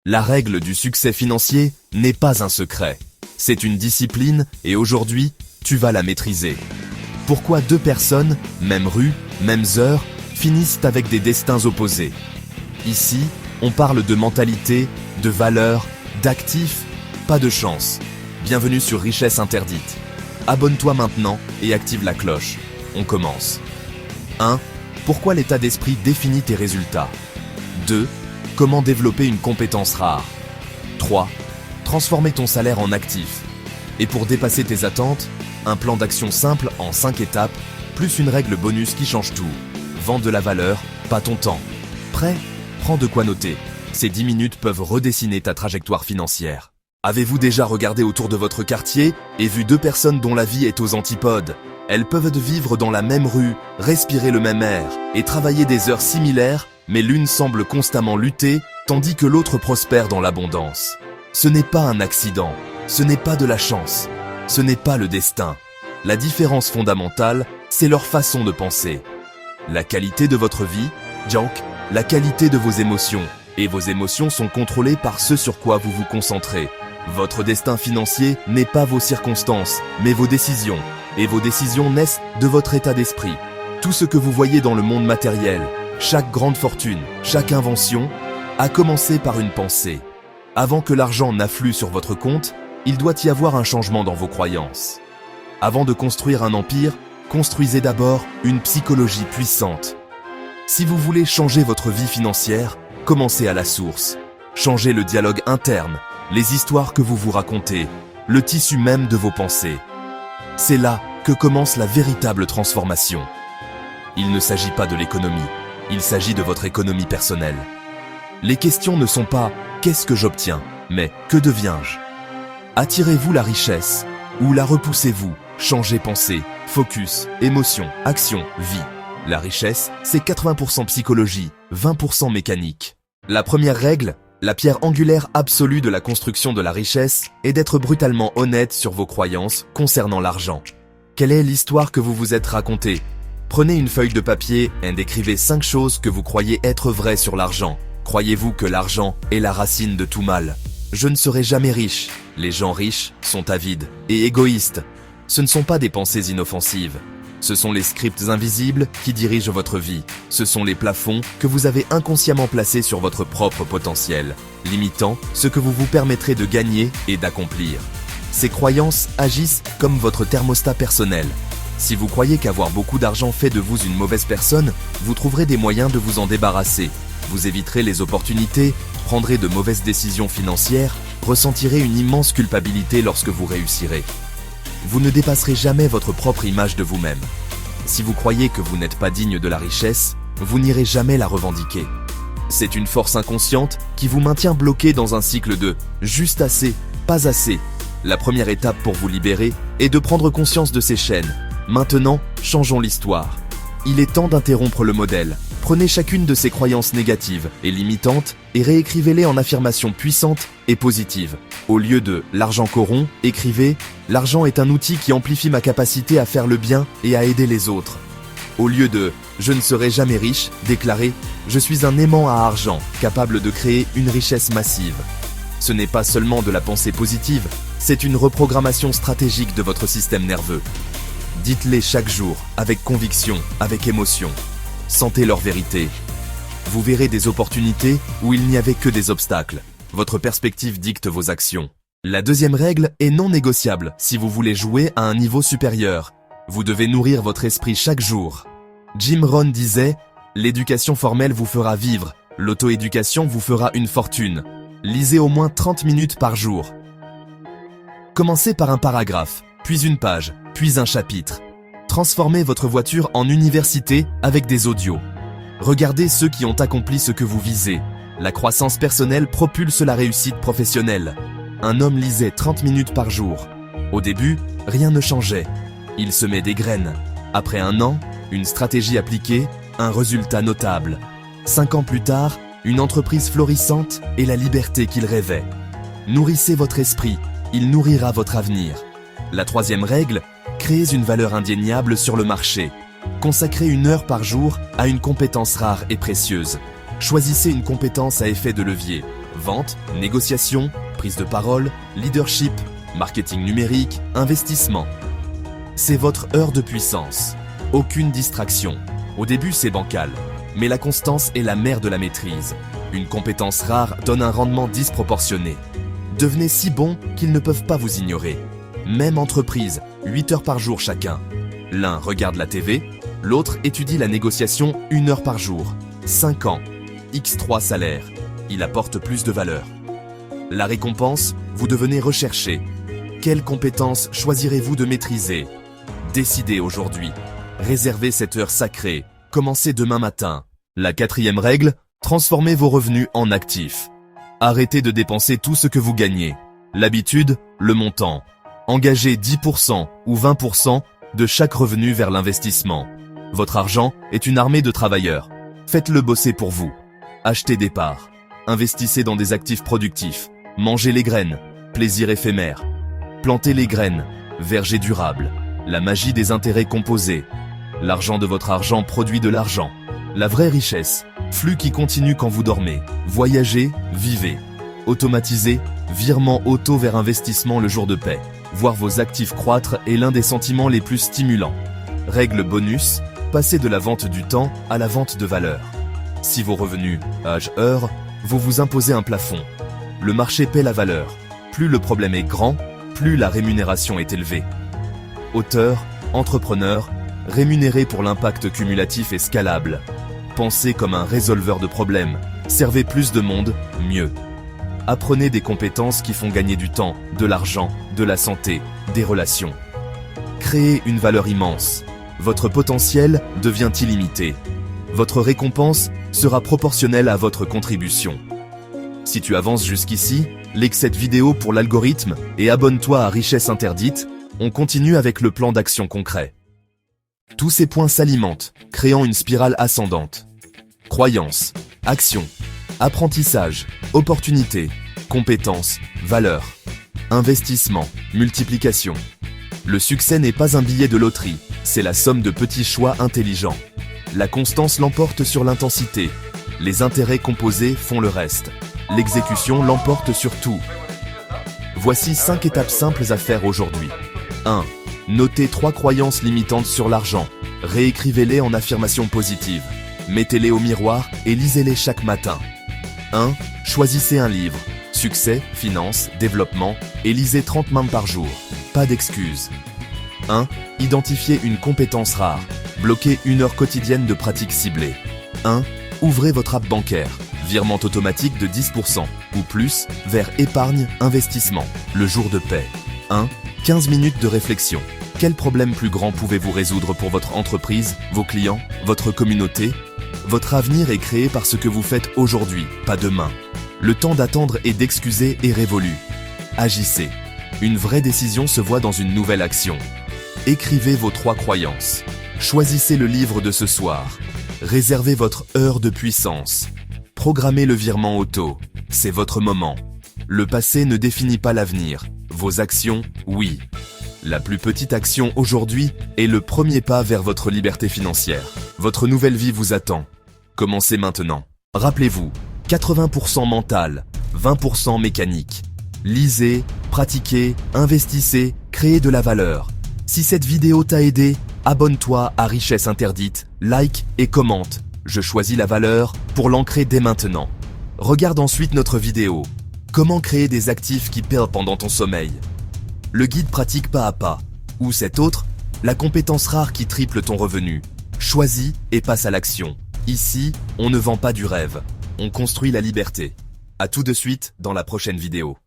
La règle du succès financier n'est pas un secret. C'est une discipline et aujourd'hui, tu vas la maîtriser. Pourquoi deux personnes, même rue, mêmes heures, finissent avec des destins opposés? Ici, on parle de mentalité, de valeurs, d'actifs, pas de chance. Bienvenue sur Richesse Interdite. Abonne-toi maintenant et active la cloche. On commence. 1. Pourquoi l'état d'esprit définit tes résultats? 2. Comment développer une compétence rare? 3. Transformer ton salaire en actif. Et pour dépasser tes attentes, un plan d'action simple en 5 étapes, plus une règle bonus qui change tout. Vends de la valeur, pas ton temps. Prêt? Prends de quoi noter. Ces 10 minutes peuvent redessiner ta trajectoire financière. Avez-vous déjà regardé autour de votre quartier et vu deux personnes dont la vie est aux antipodes? Elles peuvent vivre dans la même rue, respirer le même air et travailler des heures similaires, mais l'une semble constamment lutter, tandis que l'autre prospère dans l'abondance. Ce n'est pas un accident, ce n'est pas de la chance, ce n'est pas le destin. La différence fondamentale, c'est leur façon de penser. La qualité de votre vie, donc, la qualité de vos émotions. Et vos émotions sont contrôlées par ce sur quoi vous vous concentrez. Votre destin financier n'est pas vos circonstances, mais vos décisions. Et vos décisions naissent de votre état d'esprit. Tout ce que vous voyez dans le monde matériel, chaque grande fortune, chaque invention, a commencé par une pensée. Avant que l'argent n'afflue sur votre compte, il doit y avoir un changement dans vos croyances. Avant de construire un empire, construisez d'abord une psychologie puissante. Si vous voulez changer votre vie financière, commencez à la source. Changez le dialogue interne, les histoires que vous vous racontez, le tissu même de vos pensées. C'est là que commence la véritable transformation. Il ne s'agit pas de l'économie, il s'agit de votre économie personnelle. Les questions ne sont pas « qu'est-ce que j'obtiens ?», mais « que deviens-je » Attirez-vous la richesse ou la repoussez-vous? Changez pensée, focus, émotion, action, vie. La richesse, c'est 80% psychologie, 20% mécanique. La première règle, la pierre angulaire absolue de la construction de la richesse, est d'être brutalement honnête sur vos croyances concernant l'argent. Quelle est l'histoire que vous vous êtes racontée? Prenez une feuille de papier et écrivez 5 choses que vous croyez être vraies sur l'argent. Croyez-vous que l'argent est la racine de tout mal? Je ne serai jamais riche. Les gens riches sont avides et égoïstes. Ce ne sont pas des pensées inoffensives. Ce sont les scripts invisibles qui dirigent votre vie. Ce sont les plafonds que vous avez inconsciemment placés sur votre propre potentiel, limitant ce que vous vous permettrez de gagner et d'accomplir. Ces croyances agissent comme votre thermostat personnel. Si vous croyez qu'avoir beaucoup d'argent fait de vous une mauvaise personne, vous trouverez des moyens de vous en débarrasser. Vous éviterez les opportunités, prendrez de mauvaises décisions financières, ressentirez une immense culpabilité lorsque vous réussirez. Vous ne dépasserez jamais votre propre image de vous-même. Si vous croyez que vous n'êtes pas digne de la richesse, vous n'irez jamais la revendiquer. C'est une force inconsciente qui vous maintient bloqué dans un cycle de « juste assez, pas assez ». La première étape pour vous libérer est de prendre conscience de ces chaînes. Maintenant, changeons l'histoire. Il est temps d'interrompre le modèle. Prenez chacune de ces croyances négatives et limitantes et réécrivez-les en affirmations puissantes et positives. Au lieu de « l'argent corrompt », écrivez « l'argent est un outil qui amplifie ma capacité à faire le bien et à aider les autres ». Au lieu de « je ne serai jamais riche », déclarez « je suis un aimant à argent, capable de créer une richesse massive ». Ce n'est pas seulement de la pensée positive, c'est une reprogrammation stratégique de votre système nerveux. Dites-les chaque jour, avec conviction, avec émotion. Sentez leur vérité. Vous verrez des opportunités où il n'y avait que des obstacles. Votre perspective dicte vos actions. La deuxième règle est non négociable si vous voulez jouer à un niveau supérieur. Vous devez nourrir votre esprit chaque jour. Jim Rohn disait « L'éducation formelle vous fera vivre, l'auto-éducation vous fera une fortune. Lisez au moins 30 minutes par jour. » Commencez par un paragraphe, puis une page, puis un chapitre. Transformez votre voiture en université avec des audios. Regardez ceux qui ont accompli ce que vous visez. La croissance personnelle propulse la réussite professionnelle. Un homme lisait 30 minutes par jour. Au début, rien ne changeait. Il semait des graines. Après 1 an, une stratégie appliquée, un résultat notable. 5 ans plus tard, une entreprise florissante et la liberté qu'il rêvait. Nourrissez votre esprit, il nourrira votre avenir. La troisième règle, créez une valeur indéniable sur le marché. Consacrez 1 heure par jour à une compétence rare et précieuse. Choisissez une compétence à effet de levier. Vente, négociation, prise de parole, leadership, marketing numérique, investissement. C'est votre heure de puissance. Aucune distraction. Au début, c'est bancal. Mais la constance est la mère de la maîtrise. Une compétence rare donne un rendement disproportionné. Devenez si bon qu'ils ne peuvent pas vous ignorer. Même entreprise, 8 heures par jour chacun. L'un regarde la TV, l'autre étudie la négociation 1 heure par jour. 5 ans, X3 salaire. Il apporte plus de valeur. La récompense, vous devenez recherché. Quelles compétences choisirez-vous de maîtriser? Décidez aujourd'hui. Réservez cette heure sacrée. Commencez demain matin. La 4e règle, transformez vos revenus en actifs. Arrêtez de dépenser tout ce que vous gagnez. L'habitude, le montant. Engagez 10% ou 20% de chaque revenu vers l'investissement. Votre argent est une armée de travailleurs. Faites-le bosser pour vous. Achetez des parts. Investissez dans des actifs productifs. Mangez les graines. Plaisir éphémère. Plantez les graines. Verger durable. La magie des intérêts composés. L'argent de votre argent produit de l'argent. La vraie richesse. Flux qui continue quand vous dormez. Voyagez, vivez. Automatisez, virement auto vers investissement le jour de paie. Voir vos actifs croître est l'un des sentiments les plus stimulants. Règle bonus, passez de la vente du temps à la vente de valeur. Si vos revenus, âge, heure, vous vous imposez un plafond. Le marché paie la valeur. Plus le problème est grand, plus la rémunération est élevée. Auteur, entrepreneur, rémunéré pour l'impact cumulatif et scalable. Pensez comme un résolveur de problèmes. Servez plus de monde, mieux. Apprenez des compétences qui font gagner du temps, de l'argent, de la santé, des relations. Créez une valeur immense. Votre potentiel devient illimité. Votre récompense sera proportionnelle à votre contribution. Si tu avances jusqu'ici, like cette vidéo pour l'algorithme et abonne-toi à Richesse Interdite. On continue avec le plan d'action concret. Tous ces points s'alimentent, créant une spirale ascendante. Croyances, action, apprentissage, opportunité, compétences, valeurs, investissement, multiplication. Le succès n'est pas un billet de loterie, c'est la somme de petits choix intelligents. La constance l'emporte sur l'intensité. Les intérêts composés font le reste. L'exécution l'emporte sur tout. Voici 5 étapes simples à faire aujourd'hui. 1. Notez 3 croyances limitantes sur l'argent. Réécrivez-les en affirmations positives. Mettez-les au miroir et lisez-les chaque matin. 1. Choisissez un livre. Succès, finances, développement et lisez 30 pages par jour. Pas d'excuses. 1. Identifiez une compétence rare. Bloquez 1 heure quotidienne de pratique ciblée. 1. Ouvrez votre app bancaire. Virement automatique de 10% ou plus vers épargne, investissement. Le jour de paie. 1. 15 minutes de réflexion. Quel problème plus grand pouvez-vous résoudre pour votre entreprise, vos clients, votre communauté? Votre avenir est créé par ce que vous faites aujourd'hui, pas demain. Le temps d'attendre et d'excuser est révolu. Agissez. Une vraie décision se voit dans une nouvelle action. Écrivez vos 3 croyances. Choisissez le livre de ce soir. Réservez votre heure de puissance. Programmez le virement auto. C'est votre moment. Le passé ne définit pas l'avenir. Vos actions, oui. La plus petite action aujourd'hui est le premier pas vers votre liberté financière. Votre nouvelle vie vous attend. Commencez maintenant. Rappelez-vous, 80% mental, 20% mécanique. Lisez, pratiquez, investissez, créez de la valeur. Si cette vidéo t'a aidé, abonne-toi à Richesse Interdite, like et commente. Je choisis la valeur pour l'ancrer dès maintenant. Regarde ensuite notre vidéo. Comment créer des actifs qui perdent pendant ton sommeil? Le guide pratique pas à pas. Ou cet autre, la compétence rare qui triple ton revenu. Choisis et passe à l'action. Ici, on ne vend pas du rêve. On construit la liberté. À tout de suite dans la prochaine vidéo.